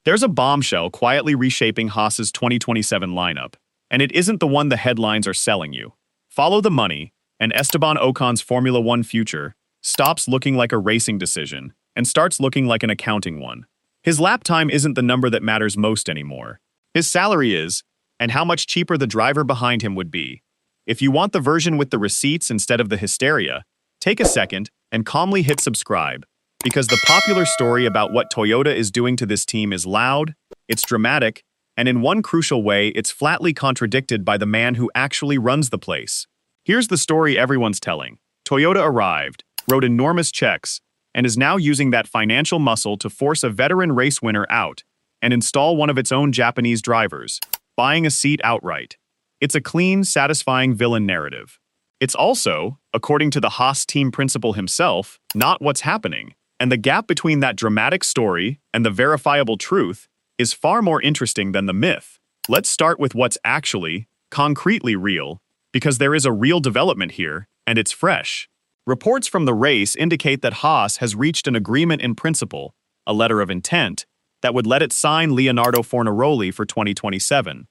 There's a bombshell quietly reshaping Haas's 2027 lineup, and it isn't the one the headlines are selling you. Follow the money, and Esteban Ocon's Formula One future stops looking like a racing decision and starts looking like an accounting one. His lap time isn't the number that matters most anymore. His salary is, and how much cheaper the driver behind him would be. If you want the version with the receipts instead of the hysteria, take a second and calmly hit subscribe, because the popular story about what Toyota is doing to this team is loud, it's dramatic, and in one crucial way, it's flatly contradicted by the man who actually runs the place. Here's the story everyone's telling. Toyota arrived, wrote enormous checks, and is now using that financial muscle to force a veteran race winner out and install one of its own Japanese drivers, buying a seat outright. It's a clean, satisfying villain narrative. It's also, according to the Haas team principal himself, not what's happening. And the gap between that dramatic story and the verifiable truth is far more interesting than the myth. Let's start with what's actually, concretely real, because there is a real development here, and it's fresh. Reports from the race indicate that Haas has reached an agreement in principle, a letter of intent, that would let it sign Leonardo Fornaroli for 2027.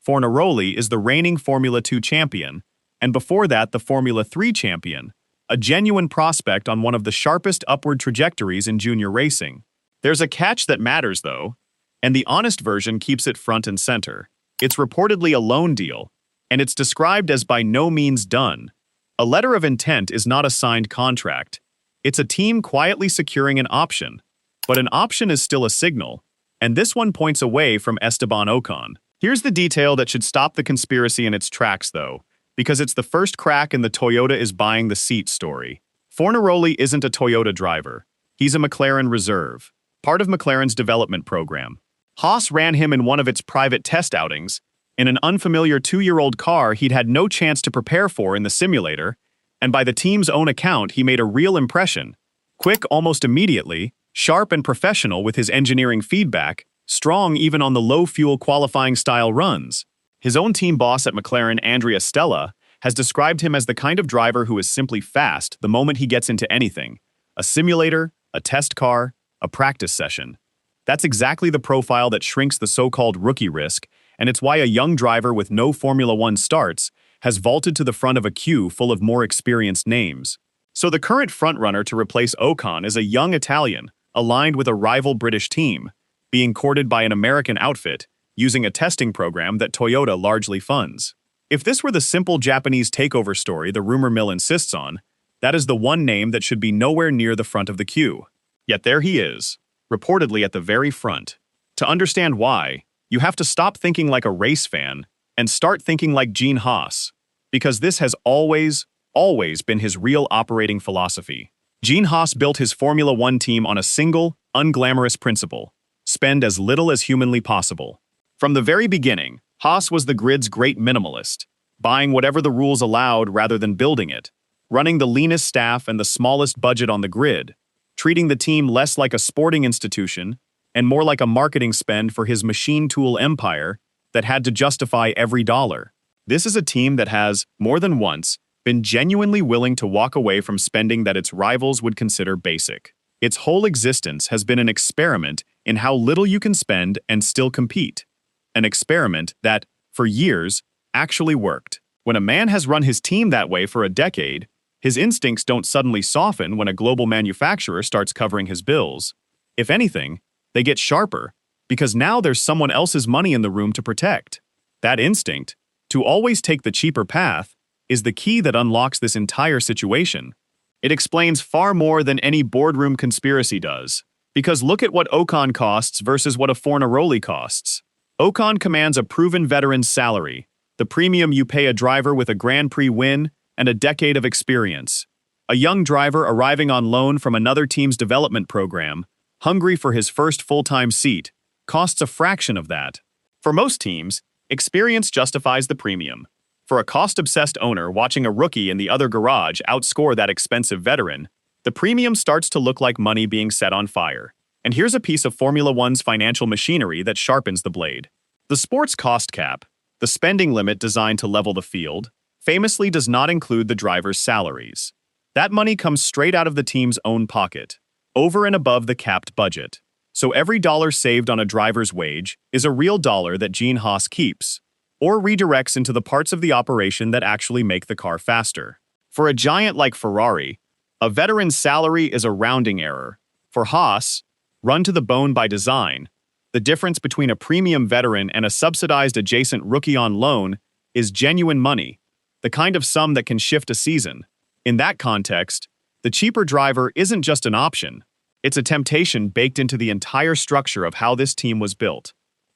Fornaroli is the reigning Formula 2 champion, and before that the Formula 3 champion, a genuine prospect on one of the sharpest upward trajectories in junior racing. There's a catch that matters, though, and the honest version keeps it front and center. It's reportedly a loan deal, and it's described as by no means done. A letter of intent is not a signed contract. It's a team quietly securing an option. But an option is still a signal, and this one points away from Esteban Ocon. Here's the detail that should stop the conspiracy in its tracks, though, because it's the first crack in the Toyota is buying the seat story. Fornaroli isn't a Toyota driver. He's a McLaren reserve, part of McLaren's development program. Haas ran him in one of its private test outings, in an unfamiliar 2-year-old car he'd had no chance to prepare for in the simulator, and by the team's own account, he made a real impression. Quick almost immediately, sharp and professional with his engineering feedback, strong even on the low-fuel qualifying-style runs. His own team boss at McLaren, Andrea Stella, has described him as the kind of driver who is simply fast the moment he gets into anything: a simulator, a test car, a practice session. That's exactly the profile that shrinks the so-called rookie risk, and it's why a young driver with no Formula One starts has vaulted to the front of a queue full of more experienced names. So the current frontrunner to replace Ocon is a young Italian, aligned with a rival British team, being courted by an American outfit, using a testing program that Toyota largely funds. If this were the simple Japanese takeover story the rumor mill insists on, that is the one name that should be nowhere near the front of the queue. Yet there he is, reportedly at the very front. To understand why, you have to stop thinking like a race fan and start thinking like Gene Haas, because this has always been his real operating philosophy. Gene Haas built his Formula One team on a single, unglamorous principle: spend as little as humanly possible. From the very beginning, Haas was the grid's great minimalist, buying whatever the rules allowed rather than building it, running the leanest staff and the smallest budget on the grid, treating the team less like a sporting institution and more like a marketing spend for his machine tool empire that had to justify every dollar. This is a team that has, more than once, been genuinely willing to walk away from spending that its rivals would consider basic. Its whole existence has been an experiment in how little you can spend and still compete. An experiment that, for years, actually worked. When a man has run his team that way for a decade, his instincts don't suddenly soften when a global manufacturer starts covering his bills. If anything, they get sharper, because now there's someone else's money in the room to protect. That instinct, to always take the cheaper path, is the key that unlocks this entire situation. It explains far more than any boardroom conspiracy does, because look at what Ocon costs versus what a Fornaroli costs. Ocon commands a proven veteran's salary, the premium you pay a driver with a Grand Prix win and a decade of experience. A young driver arriving on loan from another team's development program, hungry for his first full-time seat, costs a fraction of that. For most teams, experience justifies the premium. For a cost-obsessed owner watching a rookie in the other garage outscore that expensive veteran, the premium starts to look like money being set on fire. And here's a piece of Formula One's financial machinery that sharpens the blade. The sports cost cap, the spending limit designed to level the field, famously does not include the drivers' salaries. That money comes straight out of the team's own pocket, over and above the capped budget. So every dollar saved on a driver's wage is a real dollar that Gene Haas keeps, or redirects into the parts of the operation that actually make the car faster. For a giant like Ferrari, a veteran's salary is a rounding error. For Haas, run to the bone by design, the difference between a premium veteran and a subsidized adjacent rookie on loan is genuine money, the kind of sum that can shift a season. In that context, the cheaper driver isn't just an option, it's a temptation baked into the entire structure of how this team was built.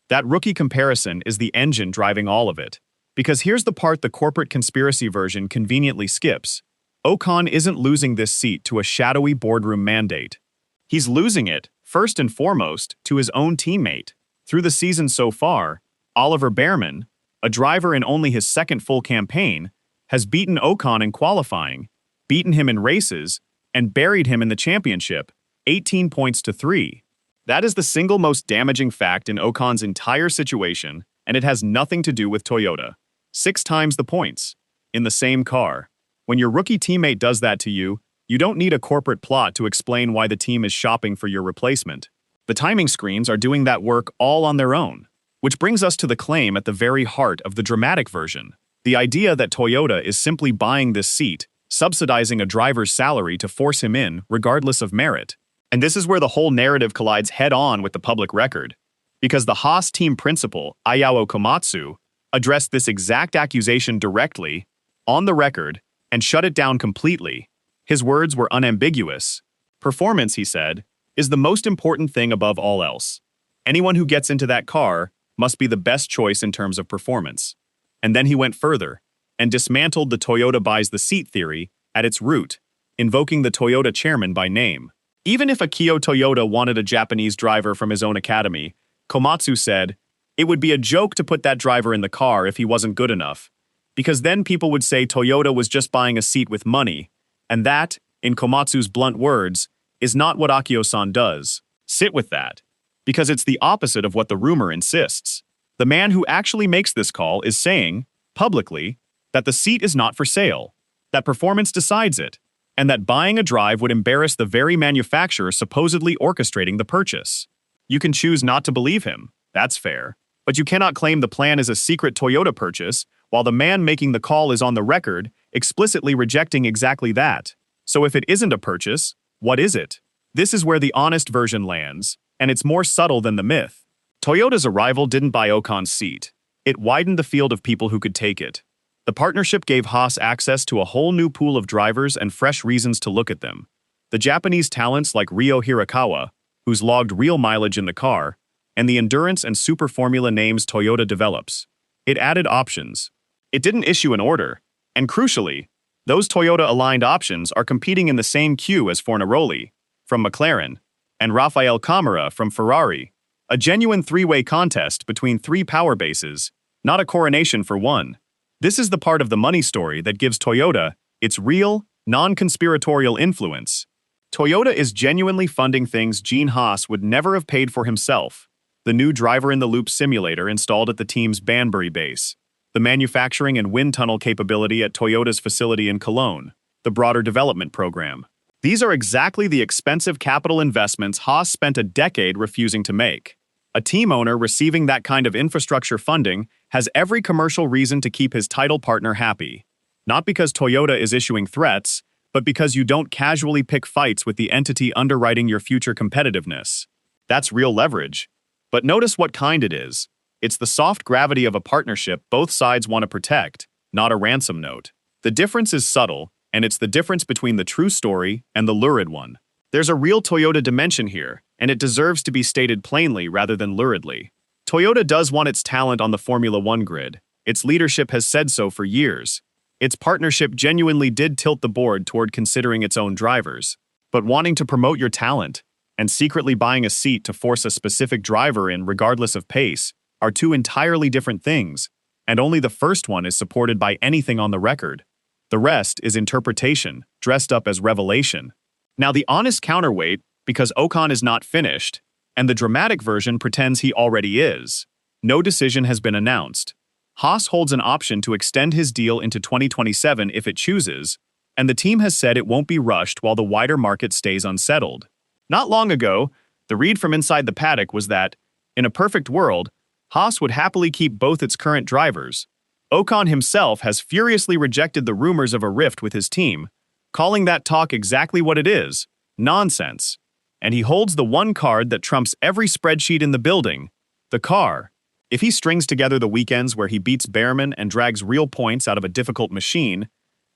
That rookie comparison is the engine driving all of it. Because here's the part the corporate conspiracy version conveniently skips. Ocon isn't losing this seat to a shadowy boardroom mandate. He's losing it, first and foremost, to his own teammate. Through the season so far, Oliver Behrman, a driver in only his second full campaign, has beaten Ocon in qualifying, beaten him in races, and buried him in the championship, 18 points to 3. That is the single most damaging fact in Ocon's entire situation, and it has nothing to do with Toyota. 6 times the points, in the same car. When your rookie teammate does that to you, you don't need a corporate plot to explain why the team is shopping for your replacement. The timing screens are doing that work all on their own. Which brings us to the claim at the very heart of the dramatic version. The idea that Toyota is simply buying this seat, subsidizing a driver's salary to force him in, regardless of merit. And this is where the whole narrative collides head-on with the public record. Because the Haas team principal, Ayao Komatsu, addressed this exact accusation directly, on the record, and shut it down completely. His words were unambiguous. Performance, he said, is the most important thing above all else. Anyone who gets into that car must be the best choice in terms of performance. And then he went further and dismantled the Toyota buys the seat theory at its root, invoking the Toyota chairman by name. Even if Akio Toyoda wanted a Japanese driver from his own academy, Komatsu said, it would be a joke to put that driver in the car if he wasn't good enough, because then people would say Toyota was just buying a seat with money, and that, in Komatsu's blunt words, is not what Akio-san does. Sit with that, because it's the opposite of what the rumor insists. The man who actually makes this call is saying, publicly, that the seat is not for sale, that performance decides it, and that buying a drive would embarrass the very manufacturer supposedly orchestrating the purchase. You can choose not to believe him, that's fair, but you cannot claim the plan is a secret Toyota purchase while the man making the call is on the record, explicitly rejecting exactly that. So if it isn't a purchase, what is it? This is where the honest version lands, and it's more subtle than the myth. Toyota's arrival didn't buy Ocon's seat. It widened the field of people who could take it. The partnership gave Haas access to a whole new pool of drivers and fresh reasons to look at them. The Japanese talents like Ryo Hirakawa, who's logged real mileage in the car, and the endurance and super formula names Toyota develops. It added options. It didn't issue an order. And crucially, those Toyota-aligned options are competing in the same queue as Fornaroli, from McLaren, and Rafael Camara from Ferrari. A genuine three-way contest between 3 power bases, not a coronation for one. This is the part of the money story that gives Toyota its real, non-conspiratorial influence. Toyota is genuinely funding things Gene Haas would never have paid for himself. The new driver-in-the-loop simulator installed at the team's Banbury base, the manufacturing and wind tunnel capability at Toyota's facility in Cologne, the broader development program. These are exactly the expensive capital investments Haas spent a decade refusing to make. A team owner receiving that kind of infrastructure funding has every commercial reason to keep his title partner happy. Not because Toyota is issuing threats, but because you don't casually pick fights with the entity underwriting your future competitiveness. That's real leverage. But notice what kind it is. It's the soft gravity of a partnership both sides want to protect, not a ransom note. The difference is subtle, and it's the difference between the true story and the lurid one. There's a real Toyota dimension here, and it deserves to be stated plainly rather than luridly. Toyota does want its talent on the Formula One grid. Its leadership has said so for years. Its partnership genuinely did tilt the board toward considering its own drivers. But wanting to promote your talent and secretly buying a seat to force a specific driver in regardless of pace are 2 entirely different things, and only the first one is supported by anything on the record. The rest is interpretation, dressed up as revelation. Now the honest counterweight, because Ocon is not finished, and the dramatic version pretends he already is. No decision has been announced. Haas holds an option to extend his deal into 2027 if it chooses, and the team has said it won't be rushed while the wider market stays unsettled. Not long ago, The read from inside the paddock was that, in a perfect world, Haas would happily keep both its current drivers. Ocon himself has furiously rejected the rumors of a rift with his team, calling that talk exactly what it is, nonsense. And he holds the one card that trumps every spreadsheet in the building, the car. If he strings together the weekends where he beats Behrman and drags real points out of a difficult machine,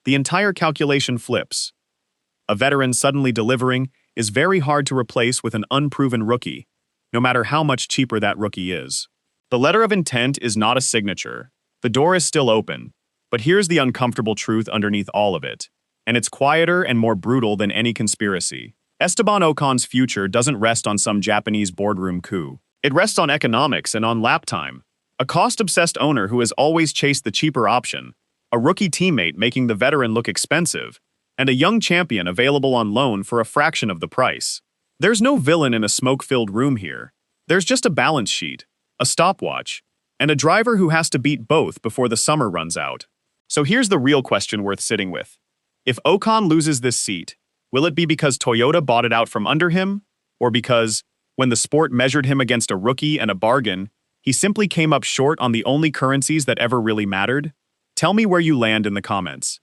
the entire calculation flips. A veteran suddenly delivering is very hard to replace with an unproven rookie, no matter how much cheaper that rookie is. The letter of intent is not a signature. The door is still open, but here's the uncomfortable truth underneath all of it, and it's quieter and more brutal than any conspiracy. Esteban Ocon's future doesn't rest on some Japanese boardroom coup. It rests on economics and on lap time. A cost-obsessed owner who has always chased the cheaper option, a rookie teammate making the veteran look expensive, and a young champion available on loan for a fraction of the price. There's no villain in a smoke-filled room here. There's just a balance sheet, a stopwatch, and a driver who has to beat both before the summer runs out. So here's the real question worth sitting with. If Ocon loses this seat, will it be because Toyota bought it out from under him? Or because, when the sport measured him against a rookie and a bargain, he simply came up short on the only currencies that ever really mattered? Tell me where you land in the comments.